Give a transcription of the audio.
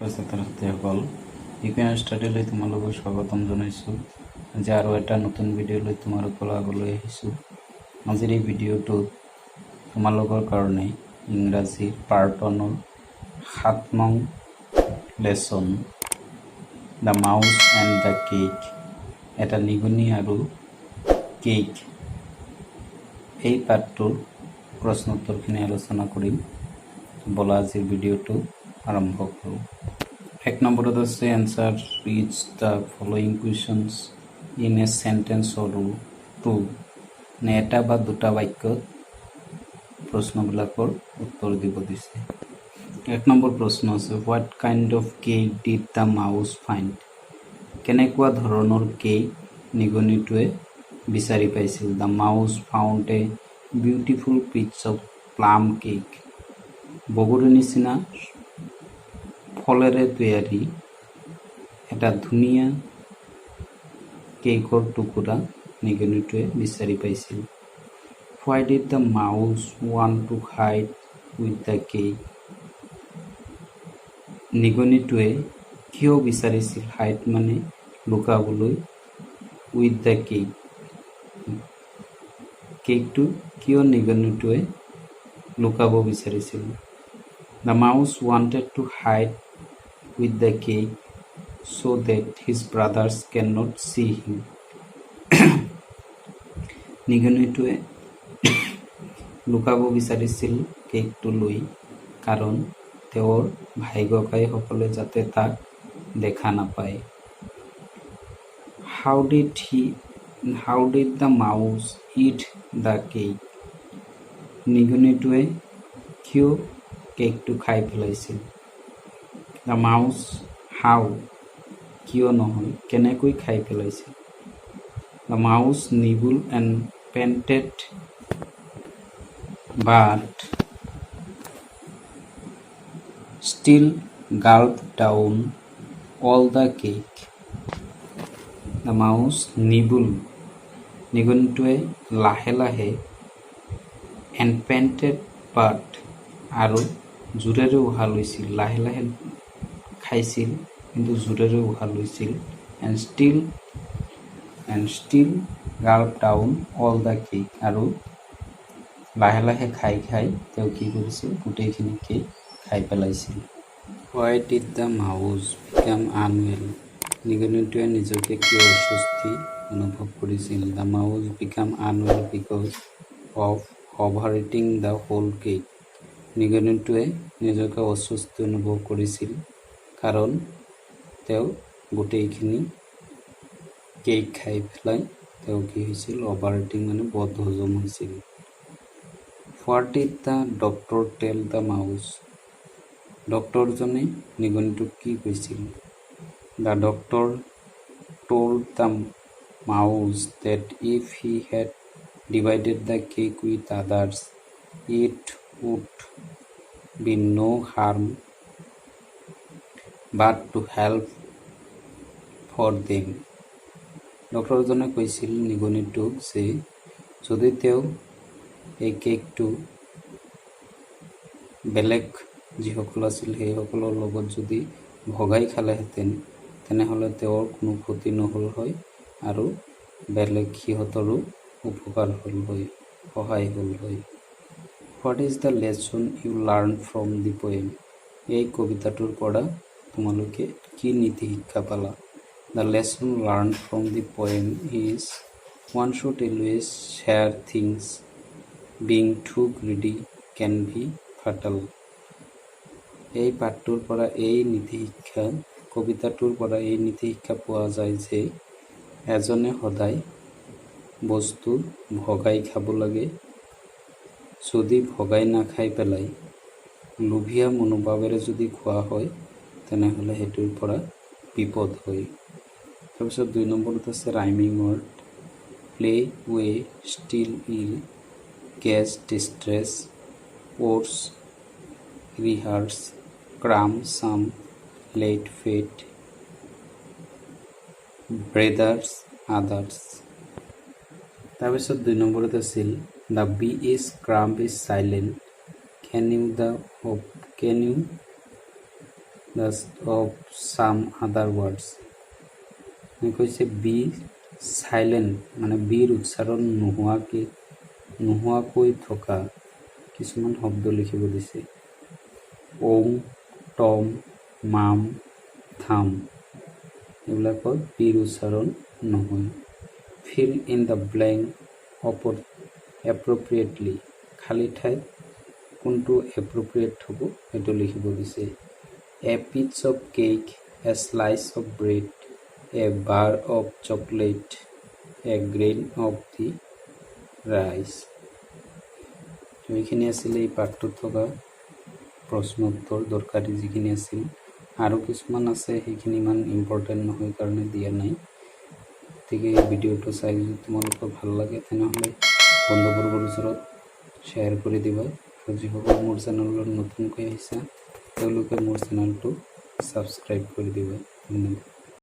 ছাত্ৰ-ছাত্ৰীসকল ইপিএম ষ্টাডিলৈ তোমালোকক স্বাগতম জনাইছোঁ। আজি আৰু এটা নতুন ভিডিঅ' লৈ তোমালোকৰ আগলৈ আহিছোঁ। আজিৰ এই ভিডিঅ'টোত তোমালোকৰ কাৰণে ইংৰাজী পাৰ্ট 1ৰ 7 নং lesson the mouse and the cake, এটা নিগনি আৰু কেক, এই পাঠটোৰ প্ৰশ্নোত্তৰখিনি আলোচনা কৰিম। বলা আজিৰ ভিডিঅ'টো আৰম্ভ কৰোঁ। 1 নম্বৰত আছে answer rich the following questions in a sentence or two, নে এটা বা দুটা বাক্যত প্ৰশ্নবিলাকৰ উত্তৰ দিব দিছে। 1 নম্বৰ প্ৰশ্ন আছে what kind of cake did the mouse find, কেনেকুৱা ধৰণৰ কেক নিগনিটোৱে বিচাৰি পাইছিল। The mouse found a beautiful piece of plum cake, বগৰীৰ নিচিনা ফলেৰে তৈয়াৰী এটা ধুনীয়া কেকৰ টুকুৰা নিগনিটোৱে বিচাৰি পাইছিল। Why did the mouse want to hide with the cake, নিগনিটোৱে কিয় বিচাৰিছিল, হাইড মানে লুকাবলৈ, উইথ দ্য কেক, কেকটো কিয় নিগনিটোৱে লুকাব বিচাৰিছিল। The mouse wanted to hide with the cake so that his brothers cannot see him, নিগনিটোৱে লুকাব বিচাৰিছিল কেকটো লৈ, কাৰণ তেওঁৰ ভাই ককাইসকলে যাতে তাক দেখা নাপায়। How did the mouse eat the cake, নিগনিটোৱে কিয় কেকটো খাই পেলাইছিল। The mouse how, কিয় নহয়, কেনেকৈ খাই পেলাইছিল। The mouse nibbled and panted but still gulped down all the cake. The mouse nibbled, নিগনিটোৱে লাহে লাহে, and panted but, আৰু জোৰেৰে উশাহ লৈছিল, লাহে লাহে খাইছিল কিন্তু জোৰেৰে উশাহ লৈছিল। and still gulped down all the cake, আৰু লাহে লাহে খাই খাই তেওঁ কি কৰিছিল, গোটেইখিনি কেক খাই পেলাইছিল। Why did the mouse become unwell, নিগনিটোৱে নিজকে কিয় অস্বস্তি অনুভৱ কৰিছিল। The mouse became unwell because of overeating the whole cake, নিগনিটোৱে নিজকে অস্বস্তি অনুভৱ কৰিছিল কাৰণ তেওঁ গোটেইখিনি কেক খাই পেলাই তেওঁ কি হৈছিল, অভাৰইটিং মানে বদহজম হৈছিল। What did the doctor tell the mouse, ডক্তৰজনে নিগনিটোক কি কৈছিল। The doctor told the mouse that if he had divided the cake with others, it would be no harm but to help for them, ডক্তৰজনে কৈছিল নিগনিটোক যে যদি তেওঁ এই কেকটো বেলেগ যিসকল আছিল সেইসকলৰ লগত যদি ভগাই খালেহেঁতেন তেনেহ'লে তেওঁৰ কোনো ক্ষতি নহ'ল হয় আৰু বেলেগ সিহঁতৰো উপকাৰ হ'ল হয়, সহায় হ'ল হয়। What is the lesson you learned from the poem, এই কবিতাটোৰ পৰা তোমালোকে কি নীতি শিক্ষা পালা। The lesson learned from the poem is one should always share things, being too greedy can be fatal, এই পাঠটোৰ পৰা এই নীতি শিক্ষা, কবিতাটোৰ পৰা এই নীতি শিক্ষা পোৱা যায় যে এজনে সদায় বস্তু ভগাই খাব লাগে, যদি ভগাই নাখাই পেলাই লোভীয়া মনোভাৱেৰে যদি খোৱা হয় তেনেহ'লে সেইটোৰ পৰা বিপদ হয়। তাৰপিছত 2 নম্বৰত আছে rhyming word play, way, still, ill, guess, distress, oats, rehearse, cram, psalm, let, fate, brothers, others. তাৰপিছত 2 নম্বৰত আছিল the B is crumb is silent, can you Just of some other words. কৈছে বি সাইলেন্ট মানে বিৰ উচ্চাৰণ নোহোৱাকৈ থকা কিছুমান শব্দ লিখিব দিছে। ওম, টম, মাম, থাম এইবিলাকত বিৰ উচ্চাৰণ নহয়। Fill in the blank appropriately, খালী ঠাইত কোনটো এপ্ৰপ্ৰিয়েট হ'ব সেইটো লিখিব দিছে। A piece of cake, a slice of bread, a bar of chocolate, a grain of the rice. এইখিনি আছিলে এই পাঠটোত থকা প্ৰশ্ন উত্তৰ দৰকাৰী যিখিনি আছিল। আৰু কিছুমান আছে সেইখিনি ইমান ইম্পৰ্টেণ্ট নহয় কাৰণে দিয়া নাই। গতিকে এই ভিডিঅ'টো চাই যদি তোমালোকৰ ভাল লাগে তেনেহ'লে বন্ধুবৰ্গৰ ওচৰত শ্বেয়াৰ কৰি দিবা। আৰু যিসকল মোৰ চেনেলত নতুনকৈ আহিছা তেওঁলোকে মোৰ চেনেলটো ছাবস্ক্ৰাইব কৰি দিবা। ধন্যবাদ।